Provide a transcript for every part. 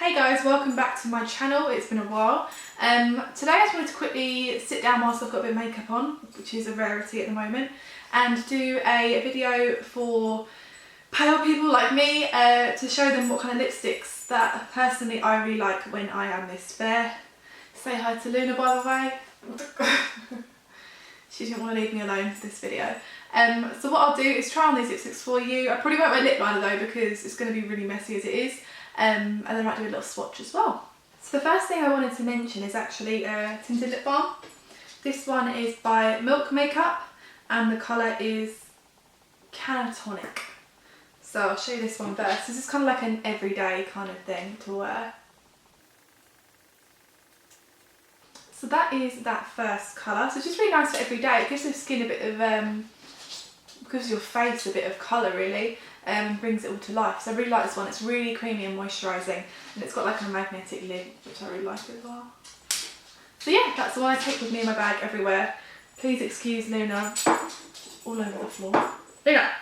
Hey guys, welcome back to my channel. It's been a while. Today I just wanted to quickly sit down whilst I've got a bit of makeup on, which is a rarity at the moment, and do a video for pale people like me to show them what kind of lipsticks that personally I really like when I am this fair. Say hi to Luna, by the way. She didn't want to leave me alone for this video. So what I'll do is try on these lipsticks for you. I probably won't wear lip liner though because it's going to be really messy as it is. And then I might do a little swatch as well. So the first thing I wanted to mention is actually a tinted lip balm. This one is by Milk Makeup and the colour is Cannatonic. So I'll show you this one first. This is kind of like an everyday kind of thing to wear. So that is that first colour. So it's just really nice for every day. It gives the skin a bit of, gives your face a bit of colour really. Brings it all to life. So I really like this one. It's really creamy and moisturising, and it's got like a magnetic lid, which I really like as well. So yeah, that's the one I take with me in my bag everywhere. Please excuse Luna all over the floor. Luna,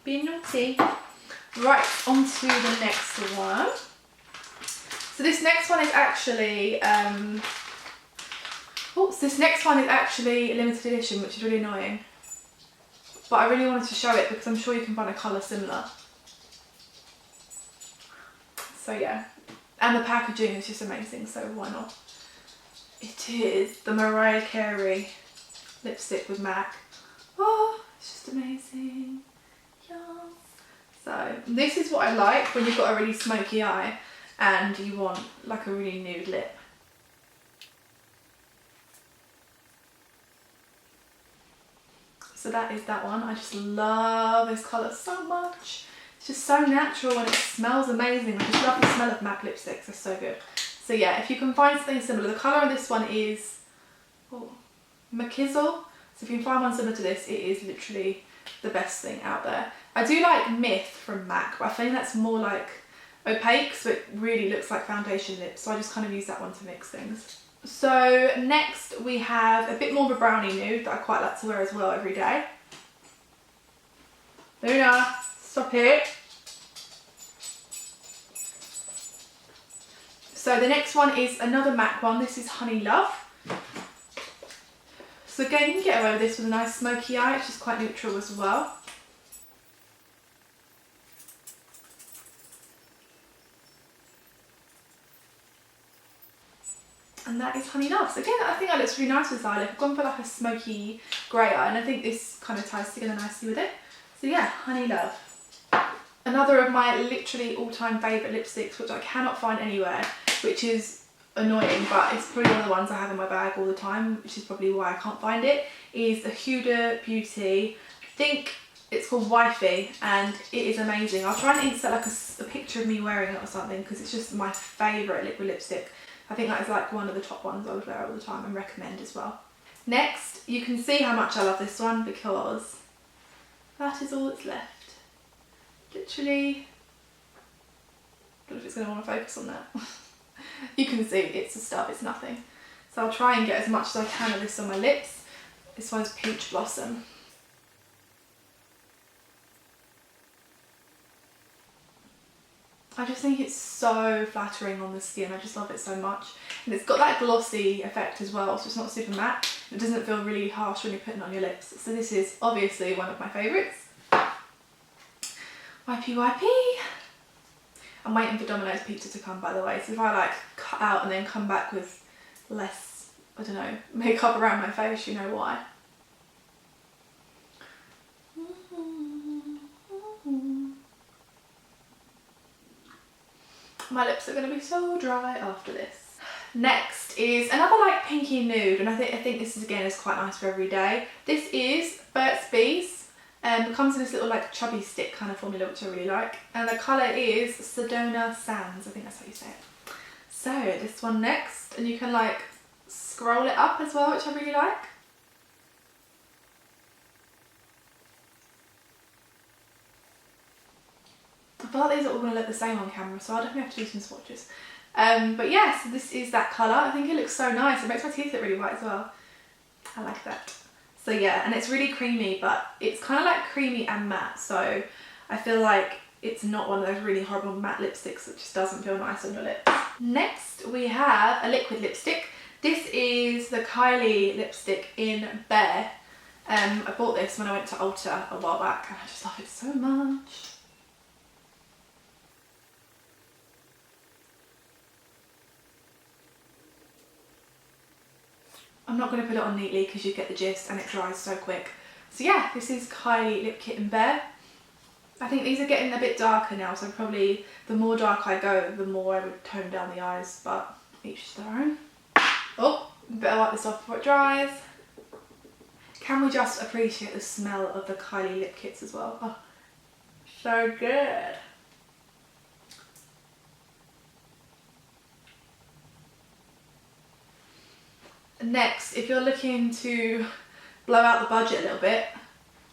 being naughty. Right, on to the next one. So this next one is actually this next one is actually a limited edition, which is really annoying. But I really wanted to show it because I'm sure you can find a colour similar. So yeah, and the packaging is just amazing, so why not? It is the Mariah Carey lipstick with MAC. Oh, it's just amazing. Yeah. So this is what I like when you've got a really smoky eye and you want like a really nude lip. So that is that one. I just love this colour so much. It's just so natural and it smells amazing. I just love the smell of MAC lipsticks, they're so good. So yeah, if you can find something similar, the colour of this one is Mcizzle. So if you can find one similar to this, it is literally the best thing out there. I do like Myth from MAC, but I think that's more like opaque, so it really looks like foundation lips. So I just kind of use that one to mix things. So next we have a bit more of a brownie nude that I quite like to wear as well every day. Luna, stop it. So the next one is another MAC one. This is Honeylove. So again, you can get away with this with a nice smoky eye. It's just quite neutral as well. And that is Honeylove. So again, I think that looks really nice with this eye look. I've gone for like a smoky grey eye, and I think this kind of ties together nicely with it. So yeah, Honeylove. Another of my literally all-time favourite lipsticks, which I cannot find anywhere, which is annoying, but it's probably one of the ones I have in my bag all the time, which is probably why I can't find it, is the Huda Beauty. I think it's called Wifey, and it is amazing. I'll try and insert like a picture of me wearing it or something, because it's just my favourite liquid lipstick. I think that is like one of the top ones I would wear all the time and recommend as well. Next, you can see how much I love this one because that is all that's left. Literally, I don't know if it's going to want to focus on that. You can see it's a stub, it's nothing. So I'll try and get as much as I can of this on my lips. This one's Peach Blossom. I just think it's so flattering on the skin. I just love it so much. And it's got that glossy effect as well, so it's not super matte. It doesn't feel really harsh when you're putting it on your lips. So this is obviously one of my favourites. Wipey wipey. I'm waiting for Domino's pizza to come, by the way. So if I like cut out and then come back with less, I don't know, makeup around my face, you know why. My lips are going to be so dry after this. Next is another like pinky nude, and I think this is again is quite nice for every day. This is Bert Space. It comes in this little like chubby stick kind of formula, which I really like. And the colour is Sedona Sands. I think that's how you say it. So this one next, and you can like scroll it up as well, which I really like. I feel like these are all going to look the same on camera, so I'll definitely have to do some swatches. But yeah, so this is that colour. I think it looks so nice. It makes my teeth look really white as well. I like that. So yeah, and it's really creamy, but it's kind of like creamy and matte, so I feel like it's not one of those really horrible matte lipsticks that just doesn't feel nice on your lips. Next we have a liquid lipstick. This is the Kylie lipstick in Bare. I bought this when I went to Ulta a while back and I just love it so much. I'm not going to put it on neatly because you get the gist and it dries so quick. So yeah, this is Kylie Lip Kit in Bare. I think these are getting a bit darker now, so probably the more dark I go, the more I would tone down the eyes, but each their own. Oh, better wipe this off before it dries. Can we just appreciate the smell of the Kylie Lip Kits as well? Oh, so good. Next, if you're looking to blow out the budget a little bit,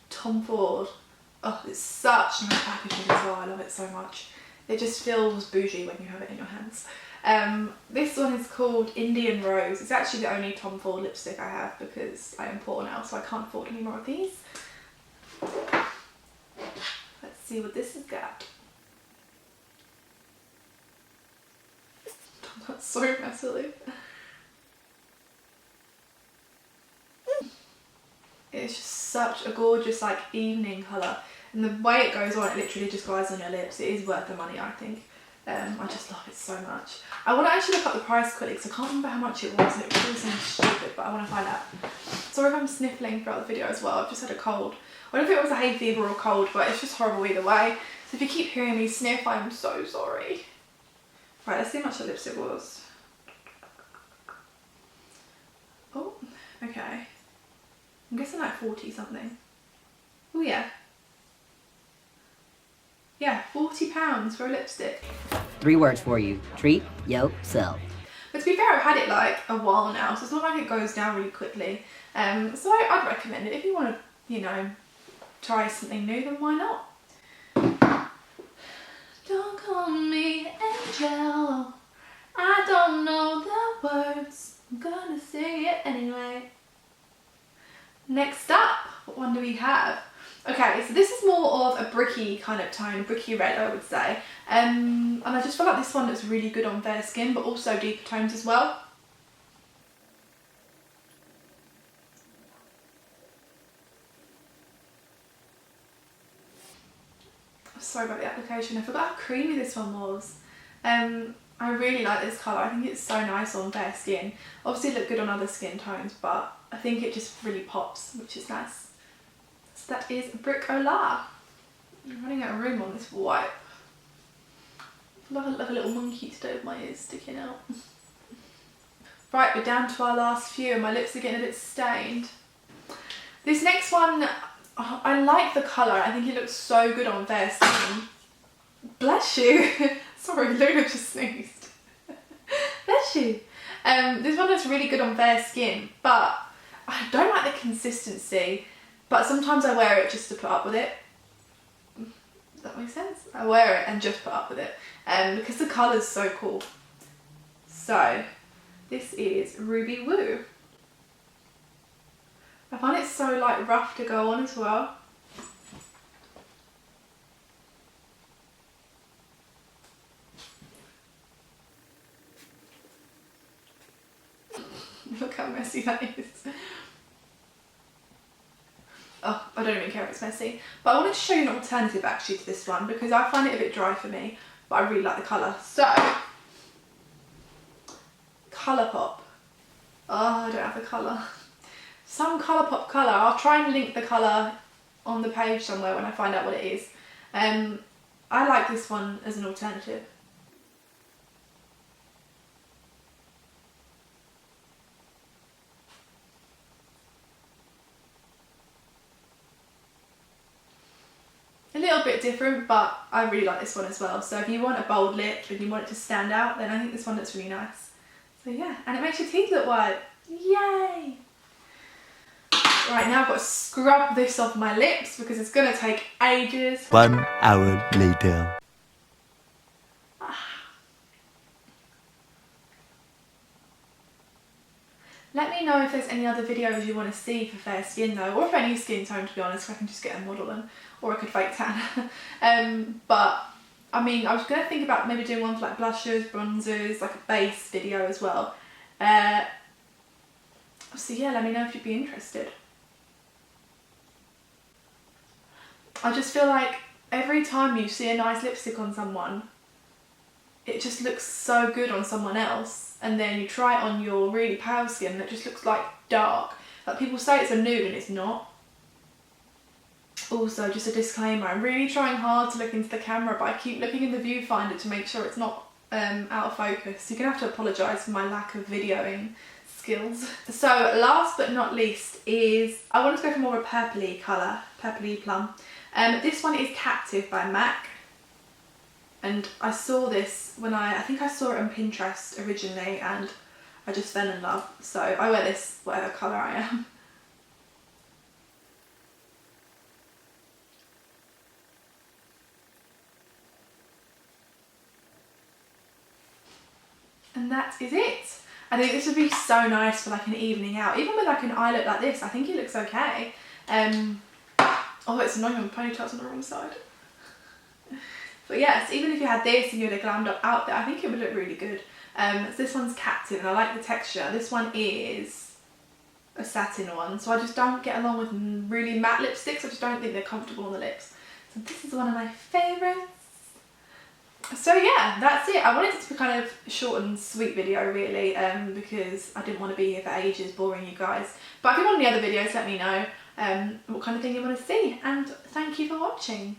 Tom Ford. Oh, it's such nice packaging as well. I love it so much. It just feels bougie when you have it in your hands. This one is called Indian Rose. It's actually the only Tom Ford lipstick I have because I am poor now, so I can't afford any more of these. Let's see what this has got. That's so messily. It's just such a gorgeous like evening colour, and the way it goes on, it literally just glides on your lips. It is worth the money, I think. I just love it so much. I want to actually look up the price quickly because I can't remember how much it was and it really seems stupid, but I want to find out. Sorry if I'm sniffling throughout the video as well. I've just had a cold. I don't know if it was a hay fever or cold, but it's just horrible either way. So if you keep hearing me sniff, I'm so sorry. Right, let's see how much the lipstick was. Oh, okay. I'm guessing like 40 something. Oh yeah. Yeah, £40 for a lipstick. 3 words for you. Treat yourself. But to be fair, I've had it like a while now, so it's not like it goes down really quickly. So I'd recommend it. If you want to, you know, try something new, then why not? Don't call me angel. I don't know the words. I'm gonna sing it anyway. Next up, what one do we have? Okay, so this is more of a bricky kind of tone, bricky red I would say. And I just feel like this one looks really good on fair skin, but also deeper tones as well. Sorry about the application, I forgot how creamy this one was. I really like this colour. I think it's so nice on fair skin. Obviously it looked good on other skin tones, but I think it just really pops, which is nice. So that is Bricola. I'm running out of room on this wipe. I feel like a little monkey today with my ears sticking out. Right, we're down to our last few and my lips are getting a bit stained. This next one, I like the colour. I think it looks so good on fair skin. Bless you. Sorry, Luna just sneezed. Bless you. This one looks really good on fair skin, but I don't like the consistency. But sometimes I wear it just to put up with it. Does that make sense? I wear it and just put up with it. Because the colour's so cool. So, this is Ruby Woo. I find it so like rough to go on as well. Look how messy that is. Oh, I don't even care if it's messy. But I wanted to show you an alternative actually to this one because I find it a bit dry for me, but I really like the colour. So, Colourpop. Oh, I don't have the colour. Some Colourpop colour. I'll try and link the colour on the page somewhere when I find out what it is. I like this one as an alternative. A little bit different, but I really like this one as well. So if you want a bold lip and you want it to stand out, then I think this one looks really nice. So yeah, and it makes your teeth look white. Yay! Right, now I've got to scrub this off my lips because it's going to take ages. 1 hour later. Let me know if there's any other videos you want to see for fair skin though, or for any skin tone to be honest, I can just get a model in, or I could fake tan. But I mean, I was going to think about maybe doing one for like blushers, bronzers, like a base video as well. So yeah, let me know if you'd be interested. I just feel like every time you see a nice lipstick on someone, it just looks so good on someone else, and then you try it on your really pale skin and it just looks like dark. Like people say it's a nude and it's not. Also, just a disclaimer, I'm really trying hard to look into the camera, but I keep looking in the viewfinder to make sure it's not out of focus. You're gonna have to apologise for my lack of videoing skills. So last but not least is, I wanted to go for more of a purpley colour, purpley plum. This one is Captive by MAC. And I saw this when I think I saw it on Pinterest originally, and I just fell in love. So I wear this whatever colour I am. And that is it. I think this would be so nice for like an evening out. Even with like an eye look like this, I think it looks okay. Oh, it's annoying when the ponytail's on the wrong side. But yes, even if you had this and you had a glammed up outfit, I think it would look really good. So this one's Captive and I like the texture. This one is a satin one, so I just don't get along with really matte lipsticks. I just don't think they're comfortable on the lips. So this is one of my favourites. So yeah, that's it. I wanted it to be kind of a short and sweet video really, because I didn't want to be here for ages boring you guys. But if you want any other videos, let me know what kind of thing you want to see, and thank you for watching.